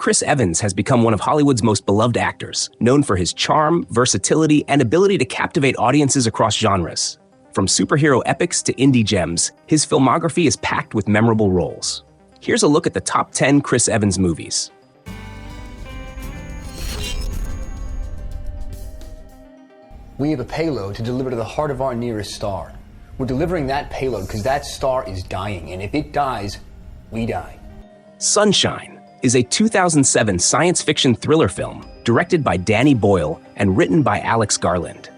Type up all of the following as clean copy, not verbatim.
Chris Evans has become one of Hollywood's most beloved actors, known for his charm, versatility, and ability to captivate audiences across genres. From superhero epics to indie gems, his filmography is packed with memorable roles. Here's a look at the top 10 Chris Evans movies. We have a payload to deliver to the heart of our nearest star. We're delivering that payload because that star is dying, and if it dies, we die. Sunshine is a 2007 science fiction thriller film directed by Danny Boyle and written by Alex Garland.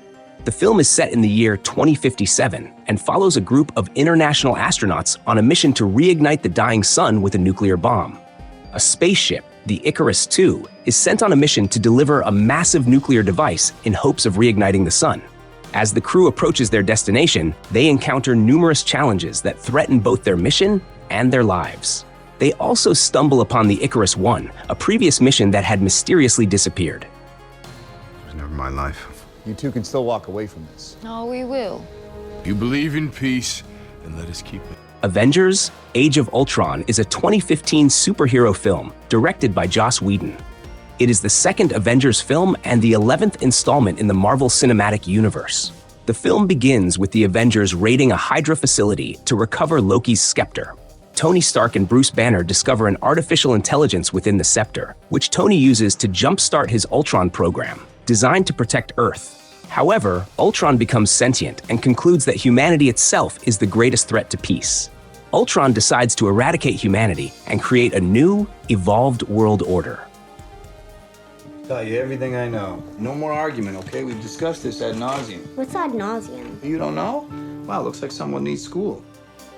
The film is set in the year 2057 and follows a group of international astronauts on a mission to reignite the dying sun with a nuclear bomb. A spaceship, the Icarus II, is sent on a mission to deliver a massive nuclear device in hopes of reigniting the sun. As the crew approaches their destination, they encounter numerous challenges that threaten both their mission and their lives. They also stumble upon the Icarus I, a previous mission that had mysteriously disappeared. It was never my life. You two can still walk away from this. No, we will. You believe in peace, and let us keep it. Avengers: Age of Ultron is a 2015 superhero film directed by Joss Whedon. It is the second Avengers film and the 11th installment in the Marvel Cinematic Universe. The film begins with the Avengers raiding a Hydra facility to recover Loki's scepter. Tony Stark and Bruce Banner discover an artificial intelligence within the scepter, which Tony uses to jumpstart his Ultron program, designed to protect Earth. However, Ultron becomes sentient and concludes that humanity itself is the greatest threat to peace. Ultron decides to eradicate humanity and create a new, evolved world order. Tell you everything I know. No more argument, okay? We've discussed this ad nauseum. What's ad nauseum? You don't know? Wow, looks like someone needs school.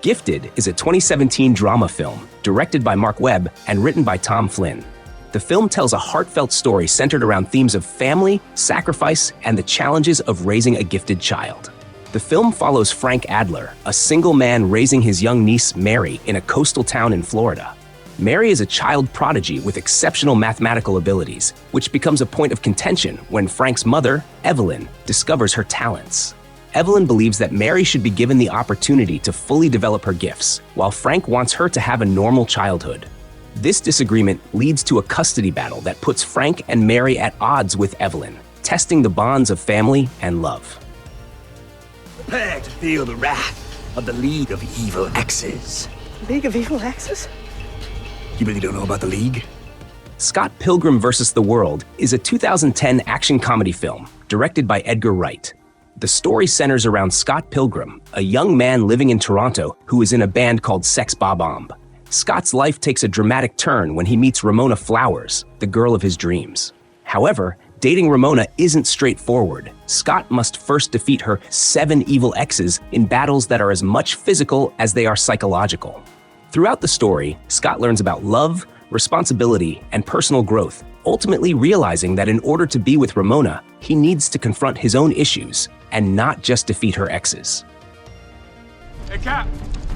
Gifted is a 2017 drama film directed by Mark Webb and written by Tom Flynn. The film tells a heartfelt story centered around themes of family, sacrifice, and the challenges of raising a gifted child. The film follows Frank Adler, a single man raising his young niece Mary in a coastal town in Florida. Mary is a child prodigy with exceptional mathematical abilities, which becomes a point of contention when Frank's mother, Evelyn, discovers her talents. Evelyn believes that Mary should be given the opportunity to fully develop her gifts, while Frank wants her to have a normal childhood. This disagreement leads to a custody battle that puts Frank and Mary at odds with Evelyn, testing the bonds of family and love. Prepare to feel the wrath of the League of Evil Exes. League of Evil Exes? You really don't know about the League? Scott Pilgrim vs. the World is a 2010 action comedy film directed by Edgar Wright. The story centers around Scott Pilgrim, a young man living in Toronto who is in a band called Sex Bob-omb. Scott's life takes a dramatic turn when he meets Ramona Flowers, the girl of his dreams. However, dating Ramona isn't straightforward. Scott must first defeat her 7 evil exes in battles that are as much physical as they are psychological. Throughout the story, Scott learns about love, responsibility, and personal growth, ultimately realizing that in order to be with Ramona, he needs to confront his own issues and not just defeat her exes. Hey, Cap,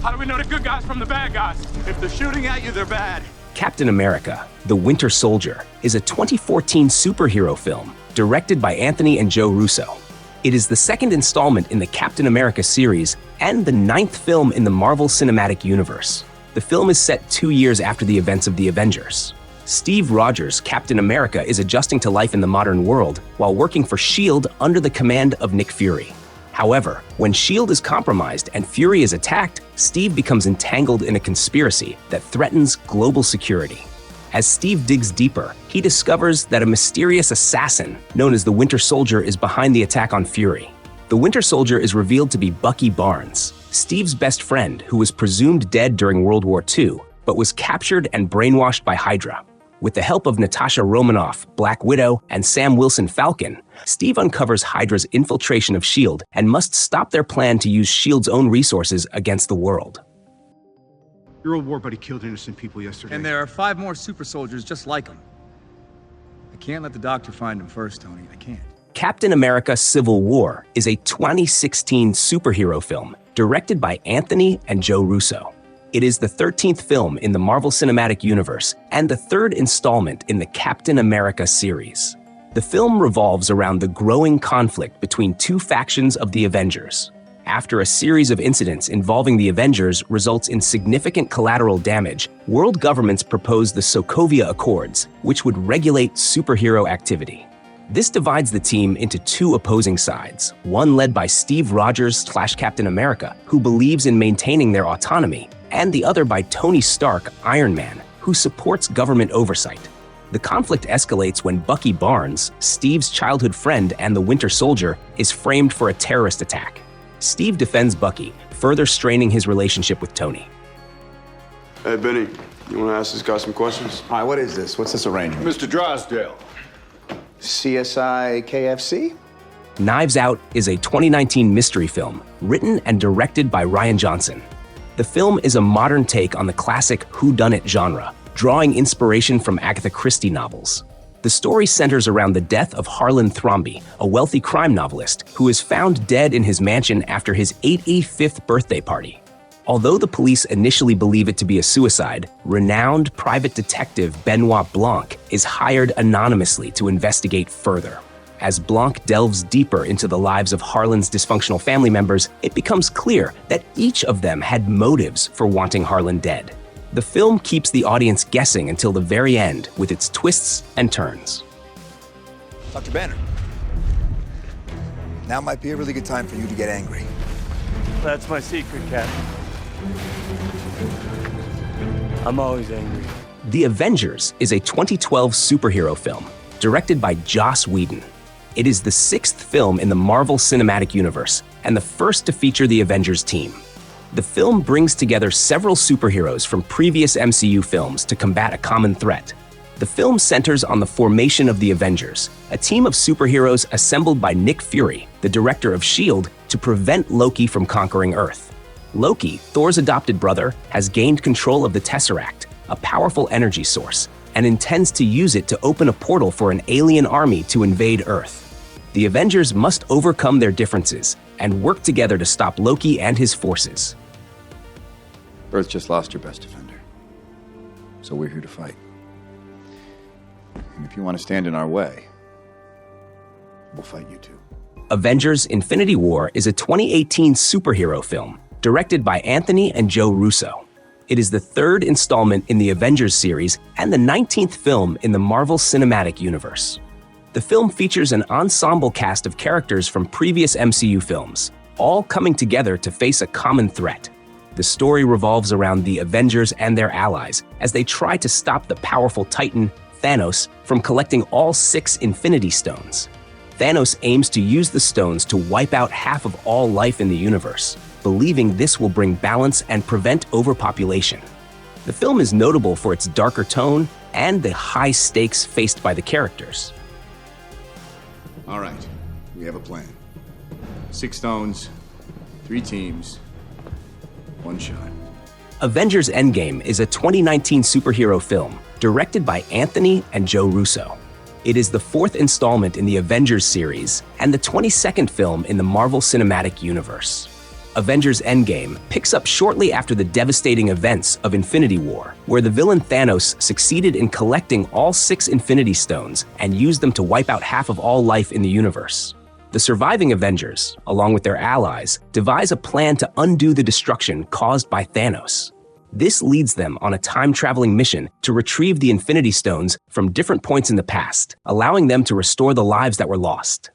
how do we know the good guys from the bad guys? If they're shooting at you, they're bad. Captain America: The Winter Soldier is a 2014 superhero film directed by Anthony and Joe Russo. It is the second installment in the Captain America series and the 9th film in the Marvel Cinematic Universe. The film is set 2 years after the events of the Avengers. Steve Rogers, Captain America, is adjusting to life in the modern world while working for S.H.I.E.L.D. under the command of Nick Fury. However, when S.H.I.E.L.D. is compromised and Fury is attacked, Steve becomes entangled in a conspiracy that threatens global security. As Steve digs deeper, he discovers that a mysterious assassin known as the Winter Soldier is behind the attack on Fury. The Winter Soldier is revealed to be Bucky Barnes, Steve's best friend who was presumed dead during World War II, but was captured and brainwashed by Hydra. With the help of Natasha Romanoff, Black Widow, and Sam Wilson Falcon, Steve uncovers Hydra's infiltration of S.H.I.E.L.D. and must stop their plan to use S.H.I.E.L.D.'s own resources against the world. Your old war buddy killed innocent people yesterday. And there are 5 more super soldiers just like him. I can't let the doctor find him first, Tony. I can't. Captain America: Civil War is a 2016 superhero film directed by Anthony and Joe Russo. It is the 13th film in the Marvel Cinematic Universe and the 3rd installment in the Captain America series. The film revolves around the growing conflict between 2 factions of the Avengers. After a series of incidents involving the Avengers results in significant collateral damage, world governments propose the Sokovia Accords, which would regulate superhero activity. This divides the team into two opposing sides, one led by Steve Rogers/Captain America, who believes in maintaining their autonomy, and the other by Tony Stark, Iron Man, who supports government oversight. The conflict escalates when Bucky Barnes, Steve's childhood friend and the Winter Soldier, is framed for a terrorist attack. Steve defends Bucky, further straining his relationship with Tony. Hey, Benny, you want to ask this guy some questions? All right, what is this? What's this arrangement? Mr. Drysdale. CSI KFC? Knives Out is a 2019 mystery film written and directed by Rian Johnson. The film is a modern take on the classic whodunit genre, drawing inspiration from Agatha Christie novels. The story centers around the death of Harlan Thrombey, a wealthy crime novelist who is found dead in his mansion after his 85th birthday party. Although the police initially believe it to be a suicide, renowned private detective Benoit Blanc is hired anonymously to investigate further. As Blanc delves deeper into the lives of Harlan's dysfunctional family members, it becomes clear that each of them had motives for wanting Harlan dead. The film keeps the audience guessing until the very end with its twists and turns. Dr. Banner. Now might be a really good time for you to get angry. That's my secret, Captain. I'm always angry. The Avengers is a 2012 superhero film directed by Joss Whedon. It is the sixth film in the Marvel Cinematic Universe and the first to feature the Avengers team. The film brings together several superheroes from previous MCU films to combat a common threat. The film centers on the formation of the Avengers, a team of superheroes assembled by Nick Fury, the director of S.H.I.E.L.D., to prevent Loki from conquering Earth. Loki, Thor's adopted brother, has gained control of the Tesseract, a powerful energy source, and intends to use it to open a portal for an alien army to invade Earth. The Avengers must overcome their differences and work together to stop Loki and his forces. Earth just lost your best defender. So we're here to fight. And if you want to stand in our way, we'll fight you too. Avengers: Infinity War is a 2018 superhero film directed by Anthony and Joe Russo. It is the third installment in the Avengers series and the 19th film in the Marvel Cinematic Universe. The film features an ensemble cast of characters from previous MCU films, all coming together to face a common threat. The story revolves around the Avengers and their allies as they try to stop the powerful Titan, Thanos, from collecting all 6 Infinity Stones. Thanos aims to use the stones to wipe out half of all life in the universe, believing this will bring balance and prevent overpopulation. The film is notable for its darker tone and the high stakes faced by the characters. All right, we have a plan. 6 stones, 3 teams, 1 shot. Avengers: Endgame is a 2019 superhero film directed by Anthony and Joe Russo. It is the 4th installment in the Avengers series and the 22nd film in the Marvel Cinematic Universe. Avengers: Endgame picks up shortly after the devastating events of Infinity War, where the villain Thanos succeeded in collecting all 6 Infinity Stones and used them to wipe out half of all life in the universe. The surviving Avengers, along with their allies, devise a plan to undo the destruction caused by Thanos. This leads them on a time-traveling mission to retrieve the Infinity Stones from different points in the past, allowing them to restore the lives that were lost.